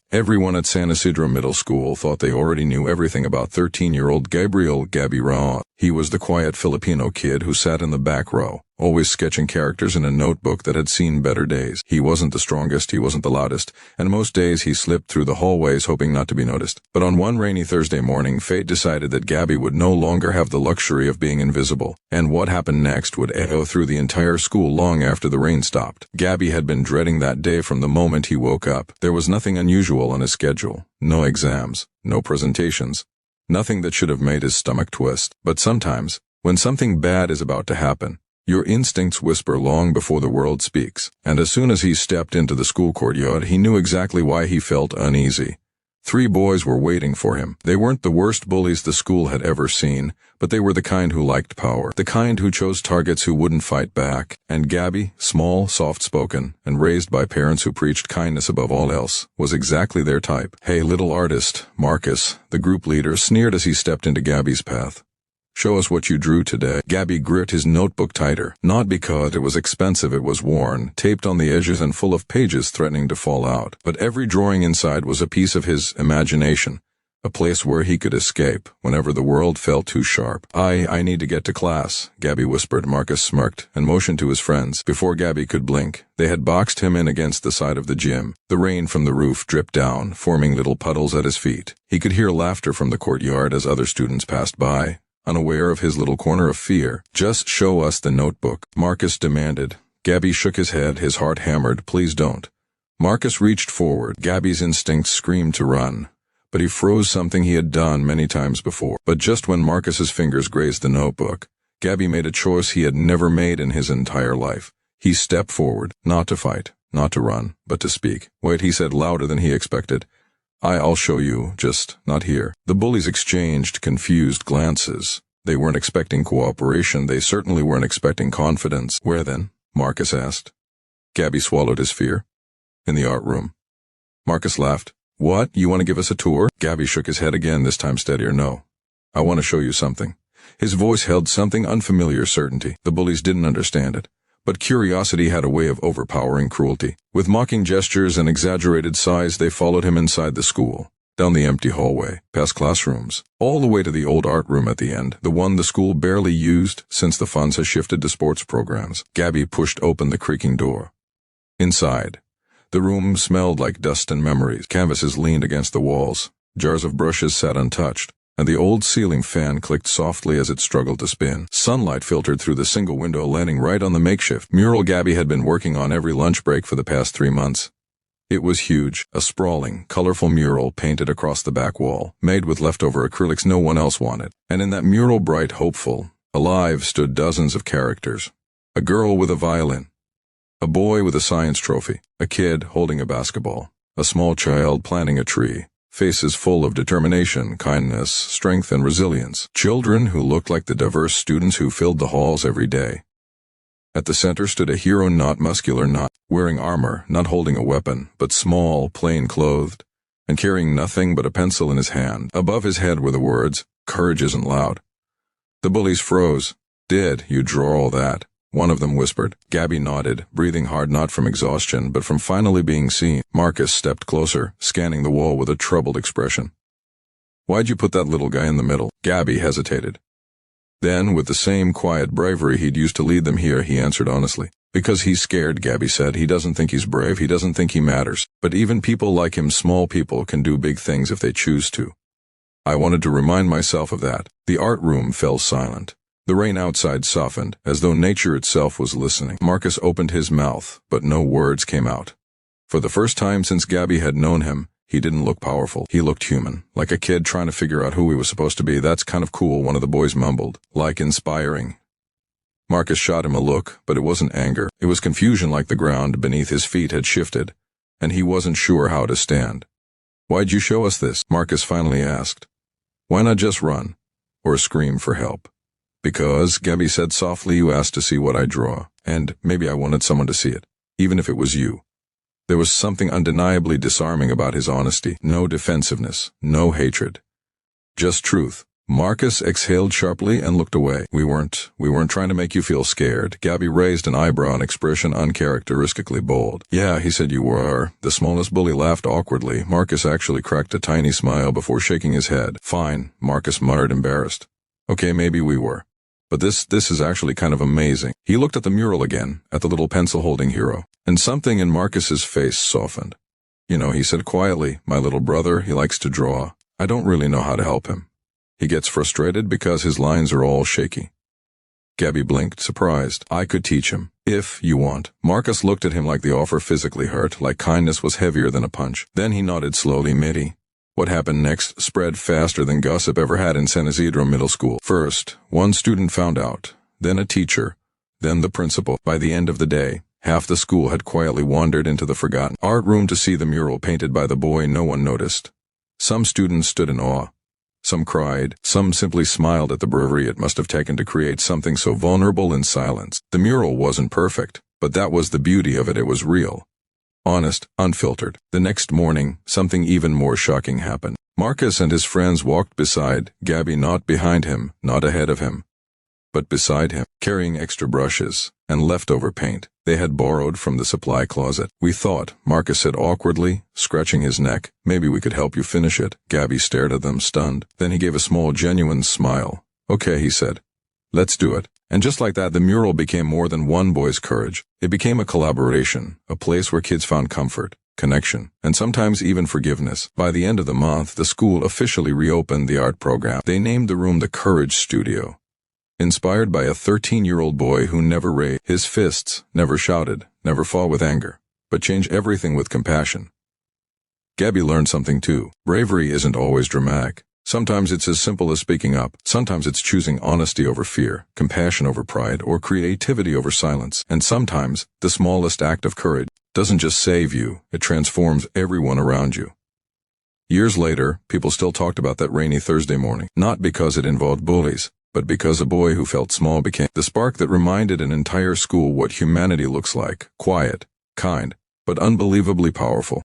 Everyone at San Isidro Middle School thought they already knew everything about 13-year-old Gabriel Gabiron. He was the quiet Filipino kid who sat in the back row, always sketching characters in a notebook that had seen better days. He wasn't the strongest, he wasn't the loudest, and most days he slipped through the hallways hoping not to be noticed. But on one rainy Thursday morning, fate decided that Gabby would no longer have the luxury of being invisible, and what happened next would echo through the entire school long after the rain stopped. Gabby had been dreading that day from the moment he woke up. There was nothing unusual on his schedule, no exams, no presentations, nothing that should have made his stomach twist. But sometimes, when something bad is about to happen, your instincts whisper long before the world speaks. And as soon as he stepped into the school courtyard, he knew exactly why he felt uneasy. 3 boys were waiting for him. They weren't the worst bullies the school had ever seen, but they were the kind who liked power, the kind who chose targets who wouldn't fight back. And Gabby, small, soft-spoken, and raised by parents who preached kindness above all else, was exactly their type. "Hey, little artist," Marcus, the group leader, sneered as he stepped into Gabby's path. "Show us what you drew today." Gabby gripped his notebook tighter, not because it was expensive, it was worn, taped on the edges and full of pages threatening to fall out. But every drawing inside was a piece of his imagination, a place where he could escape whenever the world felt too sharp. I need to get to class," Gabby whispered. Marcus smirked and motioned to his friends. Before Gabby could blink, they had boxed him in against the side of the gym. The rain from the roof dripped down, forming little puddles at his feet. He could hear laughter from the courtyard as other students passed by, unaware of his little corner of fear. "Just show us the notebook," Marcus demanded. Gabby shook his head, his heart hammered. "Please don't." Marcus reached forward. Gabby's instincts screamed to run, but he froze, something he had done many times before. But just when Marcus's fingers grazed the notebook, Gabby made a choice he had never made in his entire life. He stepped forward, not to fight, not to run, but to speak. "Wait," he said louder than he expected. I'll show you, just not here." The bullies exchanged confused glances. They weren't expecting cooperation. They certainly weren't expecting confidence. "Where then?" Marcus asked. Gabby swallowed his fear. "In the art room." Marcus laughed. "What? You want to give us a tour?" Gabby shook his head again, this time steadier. "No. I want to show you something." His voice held something unfamiliar certainty. The bullies didn't understand it, but curiosity had a way of overpowering cruelty. With mocking gestures and exaggerated sighs, they followed him inside the school, down the empty hallway, past classrooms, all the way to the old art room at the end, the one the school barely used since the funds had shifted to sports programs. Gabby pushed open the creaking door. Inside, the room smelled like dust and memories. Canvases leaned against the walls, jars of brushes sat untouched, and the old ceiling fan clicked softly as it struggled to spin. Sunlight filtered through the single window, landing right on the makeshift mural Gabby had been working on every lunch break for the past 3 months. It was huge, a sprawling, colorful mural painted across the back wall, made with leftover acrylics no one else wanted. And in that mural, bright, hopeful, alive, stood dozens of characters. A girl with a violin, a boy with a science trophy, a kid holding a basketball, a small child planting a tree, faces full of determination, kindness, strength, and resilience. Children who looked like the diverse students who filled the halls every day. At the center stood a hero, not muscular, not wearing armor, not holding a weapon, but small, plain-clothed, and carrying nothing but a pencil in his hand. Above his head were the words, "Courage isn't loud." The bullies froze. "Did you draw all that?" one of them whispered. Gabby nodded, breathing hard, not from exhaustion, but from finally being seen. Marcus stepped closer, scanning the wall with a troubled expression. "Why'd you put that little guy in the middle?" Gabby hesitated. Then, with the same quiet bravery he'd used to lead them here, he answered honestly. "Because he's scared," Gabby said. "He doesn't think he's brave, he doesn't think he matters. But even people like him, small people, can do big things if they choose to." I wanted to remind myself of that. The art room fell silent. The rain outside softened, as though nature itself was listening. Marcus opened his mouth, but no words came out. For the first time since Gabby had known him, he didn't look powerful. He looked human, like a kid trying to figure out who he was supposed to be. "That's kind of cool," one of the boys mumbled. "Like inspiring." Marcus shot him a look, but it wasn't anger. It was confusion, like the ground beneath his feet had shifted, and he wasn't sure how to stand. "Why'd you show us this?" Marcus finally asked. "Why not just run? Or scream for help?" "Because," Gabby said softly, "you asked to see what I draw, and maybe I wanted someone to see it, even if it was you." There was something undeniably disarming about his honesty. No defensiveness, no hatred. Just truth, Marcus exhaled sharply and looked away. We weren't trying to make you feel scared. Gabby raised an eyebrow, an expression uncharacteristically bold. Yeah, he said you were. The smallest bully laughed awkwardly. Marcus actually cracked a tiny smile before shaking his head. Fine, Marcus muttered, embarrassed. Okay, maybe we were. But this is actually kind of amazing. He looked at the mural again, at the little pencil-holding hero, and something in Marcus's face softened. You know, he said quietly, my little brother, he likes to draw. I don't really know how to help him. He gets frustrated because his lines are all shaky. Gabby blinked, surprised. I could teach him, if you want. Marcus looked at him like the offer physically hurt, like kindness was heavier than a punch. Then he nodded slowly, maybe. What happened next spread faster than gossip ever had in San Isidro Middle School. First, one student found out, then a teacher, then the principal. By the end of the day, half the school had quietly wandered into the forgotten art room to see the mural painted by the boy no one noticed. Some students stood in awe. Some cried, some simply smiled at the bravery it must have taken to create something so vulnerable in silence. The mural wasn't perfect, but that was the beauty of it. It was real. Honest, unfiltered. The next morning, something even more shocking happened. Marcus and his friends walked beside Gabby, not behind him, not ahead of him, but beside him, carrying extra brushes and leftover paint they had borrowed from the supply closet. We thought, Marcus said awkwardly, scratching his neck, maybe we could help you finish it. Gabby stared at them, stunned. Then he gave a small, genuine smile. Okay, he said. Let's do it. And just like that, the mural became more than one boy's courage. It became a collaboration, a place where kids found comfort, connection, and sometimes even forgiveness. By the end of the month, the school officially reopened the art program. They named the room the Courage Studio. Inspired by a 13-year-old boy who never raised his fists, never shouted, never fought with anger, but changed everything with compassion. Gabby learned something too. Bravery isn't always dramatic. Sometimes it's as simple as speaking up. Sometimes it's choosing honesty over fear, compassion over pride, or creativity over silence. And sometimes, the smallest act of courage doesn't just save you, it transforms everyone around you. Years later, people still talked about that rainy Thursday morning, not because it involved bullies, but because a boy who felt small became the spark that reminded an entire school what humanity looks like: quiet, kind, but unbelievably powerful.